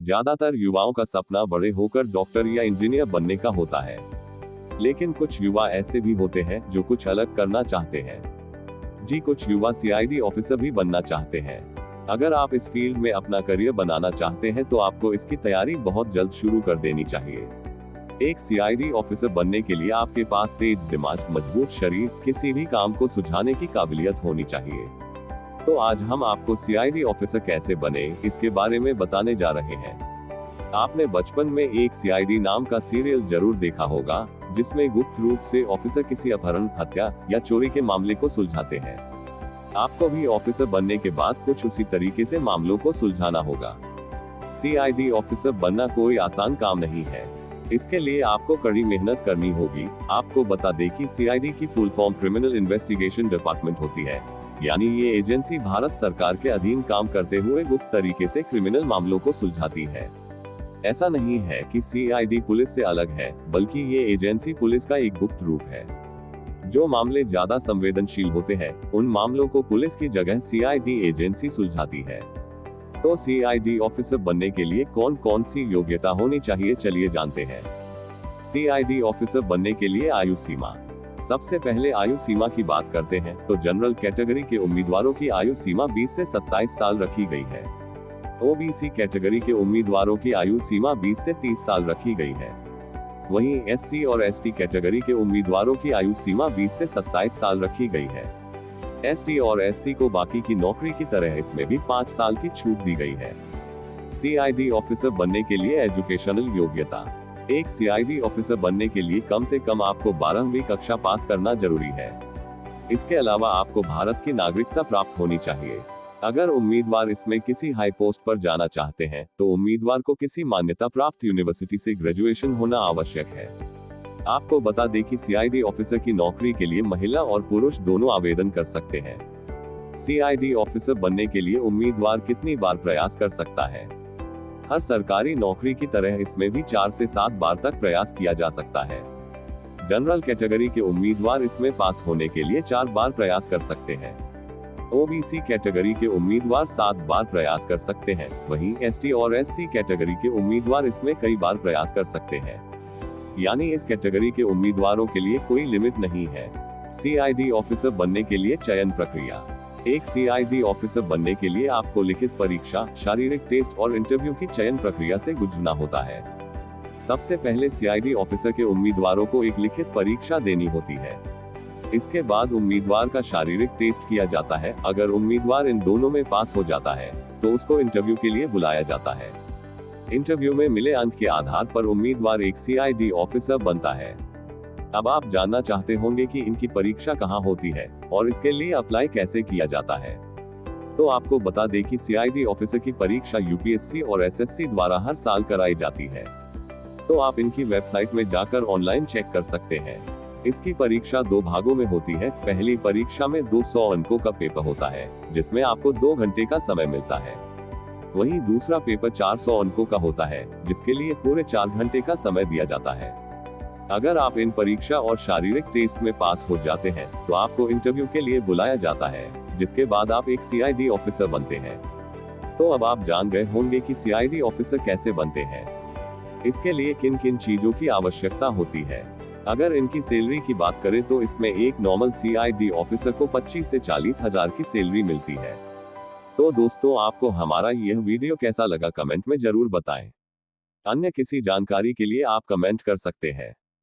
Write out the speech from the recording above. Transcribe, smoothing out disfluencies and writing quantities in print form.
ज्यादातर युवाओं का सपना बड़े होकर डॉक्टर या इंजीनियर बनने का होता है, लेकिन कुछ युवा ऐसे भी होते हैं जो कुछ अलग करना चाहते हैं। जी, कुछ युवा सीआईडी ऑफिसर भी बनना चाहते हैं। अगर आप इस फील्ड में अपना करियर बनाना चाहते हैं तो आपको इसकी तैयारी बहुत जल्द शुरू कर देनी चाहिए। एक सीआईडी ऑफिसर बनने के लिए आपके पास तेज दिमाग, मजबूत शरीर, किसी भी काम को सुलझाने की काबिलियत होनी चाहिए। तो आज हम आपको सीआईडी ऑफिसर कैसे बने, इसके बारे में बताने जा रहे हैं। आपने बचपन में एक सीआईडी नाम का सीरियल जरूर देखा होगा, जिसमें गुप्त रूप से ऑफिसर किसी अपहरण, हत्या या चोरी के मामले को सुलझाते हैं। आपको भी ऑफिसर बनने के बाद कुछ उसी तरीके से मामलों को सुलझाना होगा। सीआईडी ऑफिसर बनना कोई आसान काम नहीं है। इसके लिए आपको कड़ी मेहनत करनी होगी। आपको बता दें कि सीआईडी की full form criminal investigation department होती है, यानी ये एजेंसी भारत सरकार के अधीन काम करते हुए गुप्त तरीके से क्रिमिनल मामलों को सुलझाती है। ऐसा नहीं है कि सीआईडी पुलिस से अलग है, बल्कि ये एजेंसी पुलिस का एक गुप्त रूप है। जो मामले ज्यादा संवेदनशील होते हैं, उन मामलों को पुलिस की जगह सीआईडी एजेंसी सुलझाती है। तो सीआईडी ऑफिसर बनने के लिए कौन कौन सी योग्यता होनी चाहिए, चलिए जानते हैं। सीआईडी ऑफिसर बनने के लिए आयु सीमा। सबसे पहले आयु सीमा की बात करते हैं तो जनरल कैटेगरी के उम्मीदवारों की आयु सीमा 20 से 27 साल रखी गई है। ओबीसी कैटेगरी के उम्मीदवारों की आयु सीमा 20 से 30 साल रखी गई है। वहीं एससी और एसटी कैटेगरी के उम्मीदवारों की आयु सीमा 20 से 27 साल रखी गई है। एसटी और एससी को बाकी की नौकरी की तरह इसमें भी 5 साल की छूट दी गई है। सीआईडी ऑफिसर बनने के लिए एजुकेशनल योग्यता। एक सीआईडी ऑफिसर बनने के लिए कम से कम आपको 12वीं कक्षा पास करना जरूरी है। इसके अलावा आपको भारत की नागरिकता प्राप्त होनी चाहिए। अगर उम्मीदवार इसमें किसी हाई पोस्ट पर जाना चाहते हैं तो उम्मीदवार को किसी मान्यता प्राप्त यूनिवर्सिटी से ग्रेजुएशन होना आवश्यक है। आपको बता दें कि सीआईडी ऑफिसर की नौकरी के लिए महिला और पुरुष दोनों आवेदन कर सकते हैं। सीआईडी ऑफिसर बनने के लिए उम्मीदवार कितनी बार प्रयास कर सकता है? हर सरकारी नौकरी की तरह इसमें भी 4 से 7 बार तक प्रयास किया जा सकता है। जनरल कैटेगरी के उम्मीदवार इसमें पास होने के लिए 4 बार प्रयास कर सकते हैं। ओबीसी कैटेगरी के उम्मीदवार 7 बार प्रयास कर सकते हैं। वहीं एसटी और एससी कैटेगरी के उम्मीदवार इसमें कई बार प्रयास कर सकते हैं। यानी इस कैटेगरी के उम्मीदवारों के लिए कोई लिमिट नहीं है। सीआईडी ऑफिसर बनने के लिए चयन प्रक्रिया। एक सीआईडी ऑफिसर बनने के लिए आपको लिखित परीक्षा, शारीरिक टेस्ट और इंटरव्यू की चयन प्रक्रिया से गुजरना होता है। सबसे पहले सीआईडी ऑफिसर के उम्मीदवारों को एक लिखित परीक्षा देनी होती है। इसके बाद उम्मीदवार का शारीरिक टेस्ट किया जाता है। अगर उम्मीदवार इन दोनों में पास हो जाता है तो उसको इंटरव्यू के लिए बुलाया जाता है। इंटरव्यू में मिले अंक के आधार पर उम्मीदवार एक सीआईडी ऑफिसर बनता है। अब आप जानना चाहते होंगे कि इनकी परीक्षा कहाँ होती है और इसके लिए अप्लाई कैसे किया जाता है। तो आपको बता दें कि सीआईडी ऑफिसर की परीक्षा यूपीएससी और एसएससी द्वारा हर साल कराई जाती है। तो आप इनकी वेबसाइट में जाकर ऑनलाइन चेक कर सकते हैं। इसकी परीक्षा 2 भागों में होती है। पहली परीक्षा में 200 अंकों का पेपर होता है, जिसमें आपको 2 घंटे का समय मिलता है। वहीं दूसरा पेपर 400 अंकों का होता है, जिसके लिए पूरे 4 घंटे का समय दिया जाता है। अगर आप इन परीक्षा और शारीरिक टेस्ट में पास हो जाते हैं तो आपको इंटरव्यू के लिए बुलाया जाता है, जिसके बाद आप एक सीआईडी ऑफिसर बनते हैं। तो अब आप जान गए होंगे कि सीआईडी ऑफिसर कैसे बनते हैं। इसके लिए किन किन चीजों की आवश्यकता होती है। अगर इनकी सैलरी की बात करें तो इसमें एक नॉर्मल सीआईडी ऑफिसर को 25 से 40 हजार की सैलरी मिलती है। तो दोस्तों, आपको हमारा यह वीडियो कैसा लगा कमेंट में जरूर बताएं। अन्य किसी जानकारी के लिए आप कमेंट कर सकते हैं।